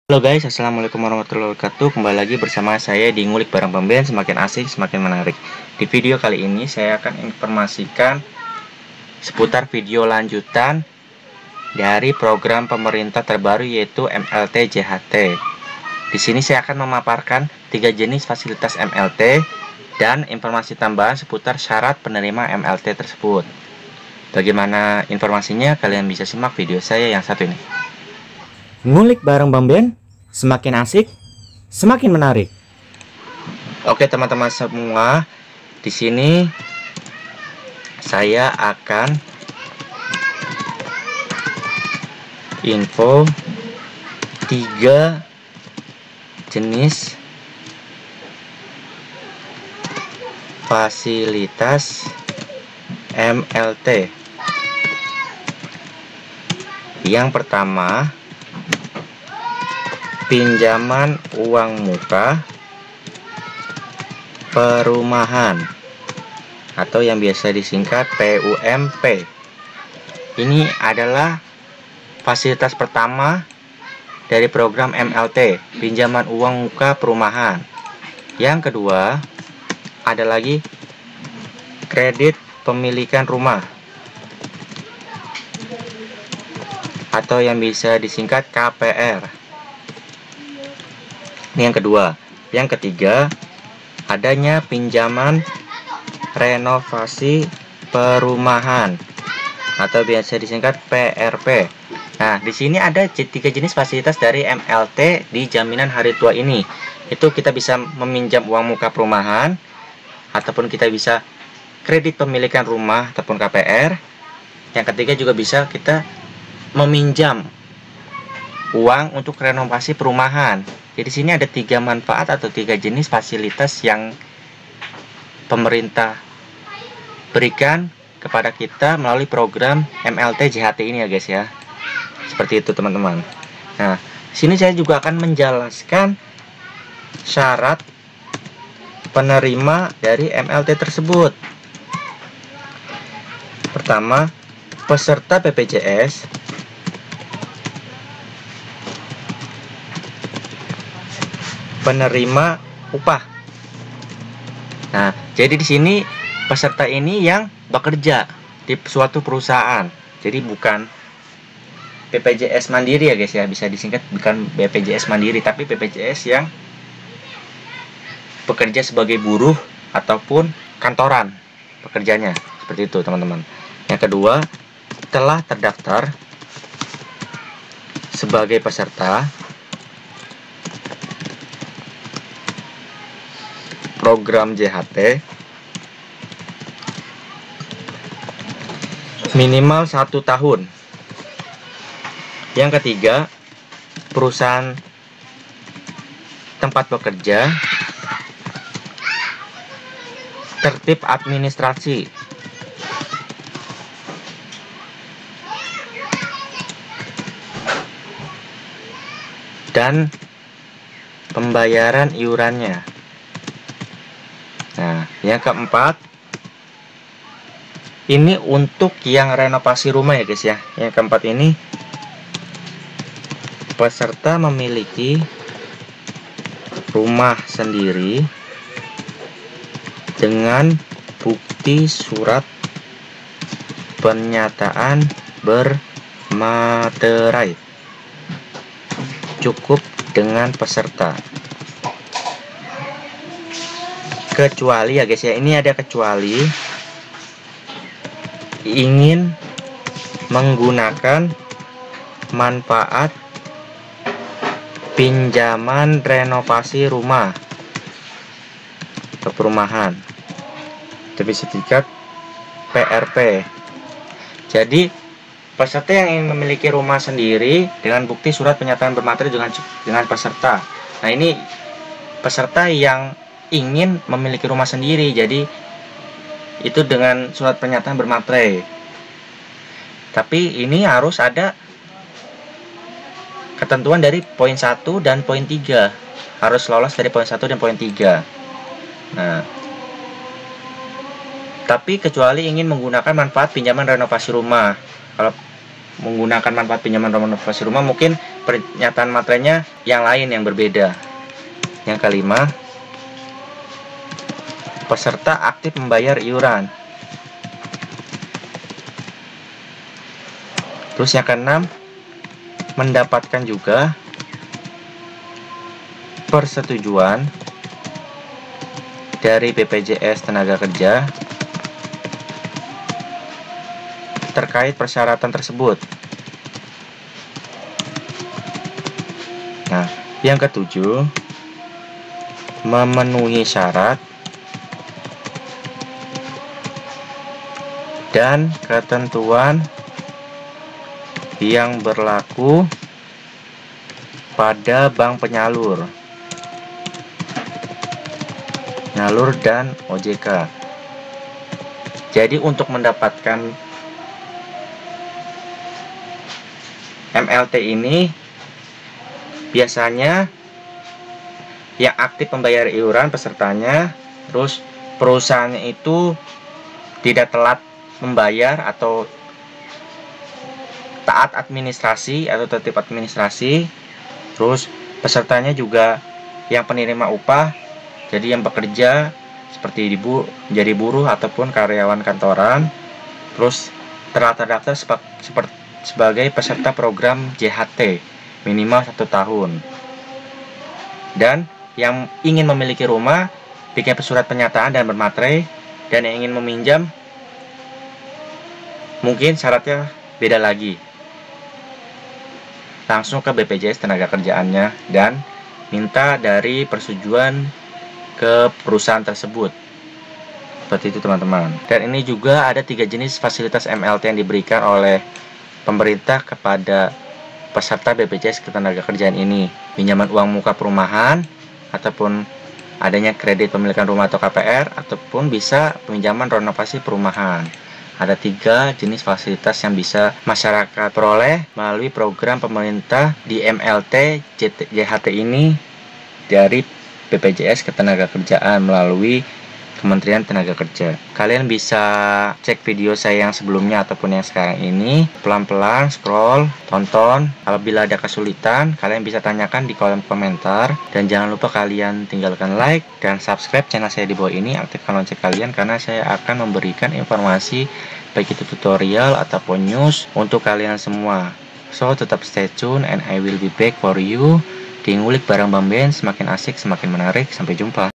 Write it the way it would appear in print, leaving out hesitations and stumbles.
Halo guys, assalamualaikum warahmatullahi wabarakatuh. Kembali lagi bersama saya di Ngulik Barang Pembelian, semakin asik, semakin menarik. Di video kali ini saya akan informasikan seputar video lanjutan dari program pemerintah terbaru yaitu MLT JHT. Di sini saya akan memaparkan 3 jenis fasilitas MLT dan informasi tambahan seputar syarat penerima MLT tersebut. Bagaimana informasinya? Kalian bisa simak video saya yang satu ini. Ngulik bareng Bang Ben, semakin asik, semakin menarik. Oke teman-teman semua, di sini saya akan info 3 jenis fasilitas MLT. Yang pertama, pinjaman uang muka perumahan atau yang biasa disingkat PUMP. Ini adalah fasilitas pertama dari program MLT, pinjaman uang muka perumahan. Yang kedua, ada lagi kredit pemilikan rumah atau yang bisa disingkat KPR. Ini yang kedua. Yang ketiga, adanya pinjaman renovasi perumahan atau biasa disingkat PRP. Nah, di sini ada 3 jenis fasilitas dari MLT di jaminan hari tua ini. Itu kita bisa meminjam uang muka perumahan ataupun kita bisa kredit pemilikan rumah ataupun KPR. Yang ketiga juga bisa kita meminjam uang untuk renovasi perumahan. Jadi sini ada 3 manfaat atau 3 jenis fasilitas yang pemerintah berikan kepada kita melalui program MLT JHT ini ya guys ya. Seperti itu teman-teman. Nah, sini saya juga akan menjelaskan syarat penerima dari MLT tersebut. Pertama, peserta BPJS penerima upah. Nah, jadi di sini peserta ini yang bekerja di suatu perusahaan. Jadi bukan BPJS Mandiri ya guys ya, bisa disingkat bukan BPJS Mandiri, tapi BPJS yang bekerja sebagai buruh ataupun kantoran pekerjanya. Seperti itu teman-teman. Yang kedua, telah terdaftar sebagai peserta program JHT minimal 1 tahun. Yang ketiga, perusahaan tempat bekerja tertib administrasi. Dan pembayaran iurannya. Nah, yang keempat, ini untuk yang renovasi rumah ya guys ya. Yang keempat ini, peserta memiliki rumah sendiri dengan bukti surat pernyataan bermaterai. Cukup dengan peserta. Kecuali ya guys ya, ini ada kecuali ingin menggunakan manfaat pinjaman renovasi rumah atau perumahan, tapi sertifikat PRP. Jadi peserta yang ingin memiliki rumah sendiri dengan bukti surat pernyataan bermaterai dengan peserta. Nah, ini peserta yang ingin memiliki rumah sendiri, jadi itu dengan surat pernyataan bermaterai. Tapi ini harus ada ketentuan dari poin 1 dan poin 3. Harus lolos dari poin 1 dan poin 3. Nah, tapi kecuali ingin menggunakan manfaat pinjaman renovasi rumah. Kalau menggunakan manfaat pinjaman renovasi rumah, mungkin pernyataan materainya yang lain yang berbeda. Yang kelima, peserta aktif membayar iuran. Terus yang keenam, mendapatkan juga persetujuan dari BPJS Tenaga Kerja terkait persyaratan tersebut. Nah, yang ketujuh, memenuhi syarat dan ketentuan yang berlaku pada bank penyalur dan OJK. Jadi untuk mendapatkan MLT ini biasanya yang aktif membayar iuran pesertanya, terus perusahaannya itu tidak telat membayar atau taat administrasi atau tertib administrasi, terus pesertanya juga yang penerima upah, jadi yang bekerja seperti menjadi buruh ataupun karyawan kantoran, terus telah terdaftar sebagai peserta program JHT minimal 1 tahun, dan yang ingin memiliki rumah bikin surat pernyataan dan bermaterai, dan yang ingin meminjam mungkin syaratnya beda lagi, langsung ke BPJS Tenaga-Kerjaannya dan minta dari persetujuan ke perusahaan tersebut. Seperti itu teman-teman. Dan ini juga ada 3 jenis fasilitas MLT yang diberikan oleh pemerintah kepada peserta BPJS Ketenagakerjaan ini: pinjaman uang muka perumahan, ataupun adanya kredit pemilikan rumah atau KPR, ataupun bisa pinjaman renovasi perumahan. Ada 3 jenis fasilitas yang bisa masyarakat peroleh melalui program pemerintah di MLT JHT ini dari BPJS Ketenagakerjaan melalui Kementerian Tenaga Kerja. Kalian bisa cek video saya yang sebelumnya ataupun yang sekarang ini, pelan-pelan scroll, tonton. Apabila ada kesulitan, kalian bisa tanyakan di kolom komentar, dan jangan lupa kalian tinggalkan like dan subscribe channel saya di bawah ini, aktifkan lonceng kalian karena saya akan memberikan informasi baik itu tutorial ataupun news untuk kalian semua. So tetap stay tune and I will be back for you di Ngulik Barang Bang Ben, semakin asik semakin menarik. Sampai jumpa.